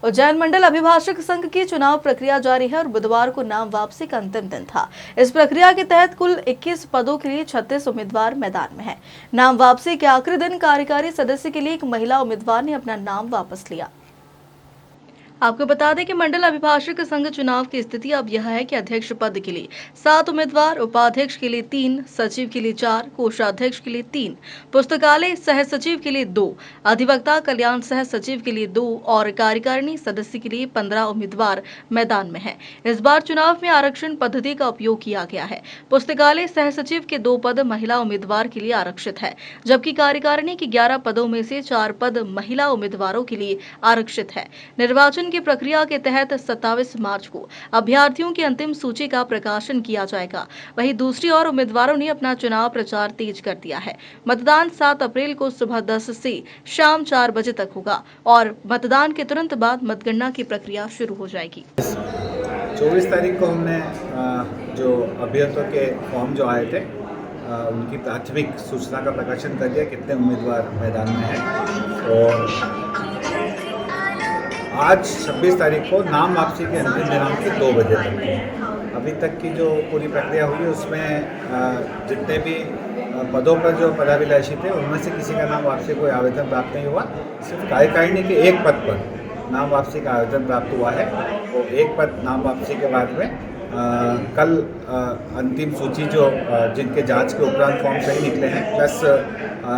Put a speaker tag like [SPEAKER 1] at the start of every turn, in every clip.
[SPEAKER 1] उज्जैन मंडल अभिभाषक संघ की चुनाव प्रक्रिया जारी है और बुधवार को नाम वापसी का अंतिम दिन था। इस प्रक्रिया के तहत कुल 21 पदों के लिए 36 उम्मीदवार मैदान में हैं। नाम वापसी के आखिरी दिन कार्यकारी सदस्य के लिए एक महिला उम्मीदवार ने अपना नाम वापस लिया। आपको बता दें कि मंडल अभिभाषक संघ चुनाव की स्थिति अब यह है कि अध्यक्ष पद के लिए 7 उम्मीदवार, उपाध्यक्ष के लिए 3, सचिव के लिए 4, कोषाध्यक्ष के लिए 3, पुस्तकालय सह सचिव के लिए 2, अधिवक्ता कल्याण सह सचिव के लिए 2 और कार्यकारिणी सदस्य के लिए 15 उम्मीदवार मैदान में हैं। इस बार चुनाव में आरक्षण पद्धति का उपयोग किया गया है। पुस्तकालय सह सचिव के 2 पद महिला उम्मीदवार के लिए आरक्षित है, जबकि कार्यकारिणी के 11 पदों में से 4 पद महिला उम्मीदवारों के लिए आरक्षित है। निर्वाचन की प्रक्रिया के तहत 27 मार्च को अभ्यर्थियों की अंतिम सूची का प्रकाशन किया जाएगा। वहीं दूसरी ओर उम्मीदवारों ने अपना चुनाव प्रचार तेज कर दिया है। मतदान 7 अप्रैल को सुबह 10 से शाम 4 बजे तक होगा और मतदान के तुरंत बाद मतगणना की प्रक्रिया शुरू हो जाएगी।
[SPEAKER 2] 24 तारीख को हमने जो अभ्यर्थियों के फॉर्म जो आए थे उनकी प्राथमिक सूचना का प्रकाशन कर दिया, कितने उम्मीदवार मैदान में हैं। और आज 26 तारीख को नाम वापसी के अंतिम दिनांक से 2 बजे तक है। अभी तक की जो पूरी प्रक्रिया हुई है उसमें जितने भी पदों पर जो पदाभिलाषी थे उनमें से किसी का नाम वापसी कोई आवेदन प्राप्त नहीं हुआ। सिर्फ कार्यकारिणी के एक पद पर नाम वापसी का आवेदन प्राप्त हुआ है। तो एक पद नाम वापसी के बाद में कल अंतिम सूची जो जिनके जांच के उपरांत फॉर्म सही निकले हैं, प्लस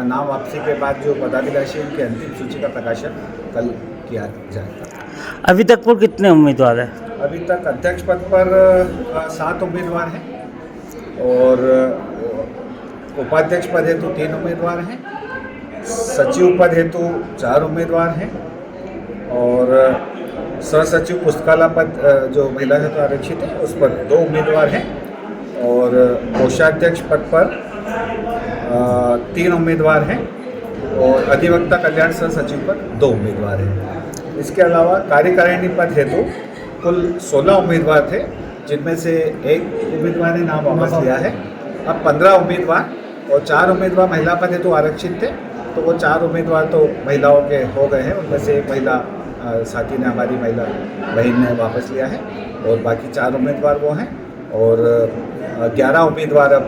[SPEAKER 2] नाम वापसी के बाद जो पदाभिलाषी उनकी अंतिम सूची का प्रकाशन कल किया जाएगा।
[SPEAKER 3] अभी तक कुल कितने उम्मीदवार हैं?
[SPEAKER 2] अभी तक अध्यक्ष पद पर 7 उम्मीदवार हैं और उपाध्यक्ष पद हेतु 3 उम्मीदवार हैं, सचिव पद हेतु 4 उम्मीदवार हैं और सह सचिव पुस्तकालय पद जो महिला हेतु आरक्षित है उस पर 2 उम्मीदवार हैं और कोषाध्यक्ष पद पर 3 उम्मीदवार हैं और अधिवक्ता कल्याण सह सचिव पर 2 उम्मीदवार हैं। इसके अलावा कार्यकारिणी पद हेतु कुल 16 उम्मीदवार थे, जिनमें से एक उम्मीदवार ने नाम वापस लिया है। अब 15 उम्मीदवार और 4 उम्मीदवार महिला पद हेतु आरक्षित थे, तो वो 4 उम्मीदवार तो महिलाओं के हो गए हैं। उनमें से एक महिला साथी ने, हमारी महिला बहन ने वापस लिया है और बाकी 4 उम्मीदवार वो हैं और 11 उम्मीदवार अब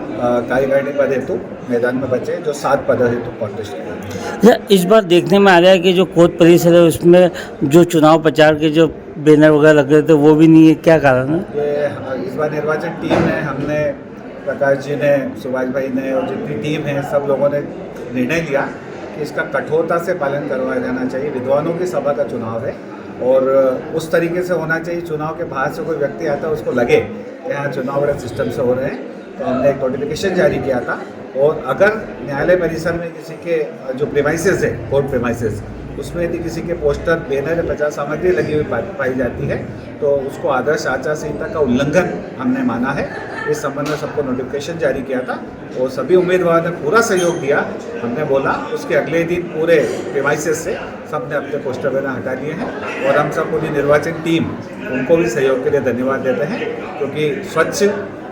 [SPEAKER 2] कार्यकारिणी पद हेतु मैदान में बचे, जो 7 पद हेतु कॉन्टेस्ट करेंगे।
[SPEAKER 3] इस बार देखने में आ रहा है कि जो कोर्ट परिसर है उसमें जो चुनाव प्रचार के जो बैनर वगैरह लग रहे थे वो भी नहीं है, क्या कारण है?
[SPEAKER 2] ये इस बार निर्वाचन टीम ने, हमने, प्रकाश जी ने, सुभाष भाई ने और जितनी टीम है सब लोगों ने निर्णय लिया कि इसका कठोरता से पालन करवाया जाना चाहिए। विद्वानों की सभा का चुनाव है और उस तरीके से होना चाहिए। चुनाव के बाहर से कोई व्यक्ति आता है उसको लगे कि हाँ चुनाव बड़े सिस्टम से हो रहे हैं, तो हमने एक नोटिफिकेशन जारी किया था। और अगर न्यायालय परिसर में किसी के जो प्रेमाइसेस है, कोर्ट प्रेमाइसेस, उसमें यदि किसी के पोस्टर, बैनर या प्रचार सामग्री लगी हुई पाई जाती है तो उसको आदर्श आचार संहिता का उल्लंघन हमने माना है। इस संबंध में सबको नोटिफिकेशन जारी किया था और सभी उम्मीदवारों ने पूरा सहयोग दिया। हमने बोला उसके अगले दिन पूरे प्रेमाइसेस से सब ने अपने पोस्टर बैनर हटा लिए हैं और हम सब पूरी निर्वाचन टीम उनको भी सहयोग के लिए धन्यवाद देते हैं, क्योंकि स्वच्छ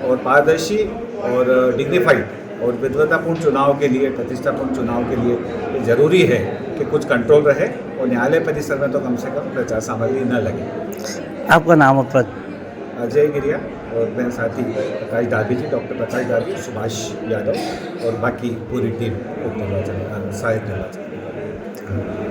[SPEAKER 2] और पारदर्शी और डिग्निफाइड और विद्वतापूर्ण चुनाव के लिए, प्रतिष्ठापूर्ण चुनाव के लिए ये ज़रूरी है कि कुछ कंट्रोल रहे और न्यायालय परिसर में तो कम से कम प्रचार सामग्री न लगे।
[SPEAKER 3] आपका नाम और पद?
[SPEAKER 2] अजय गिरिया और मेरे साथी प्रकाश दाबी जी, डॉक्टर प्रकाश दाबी, सुभाष यादव और बाकी पूरी टीम उप निर्वाचन, सहायक निर्वाचन।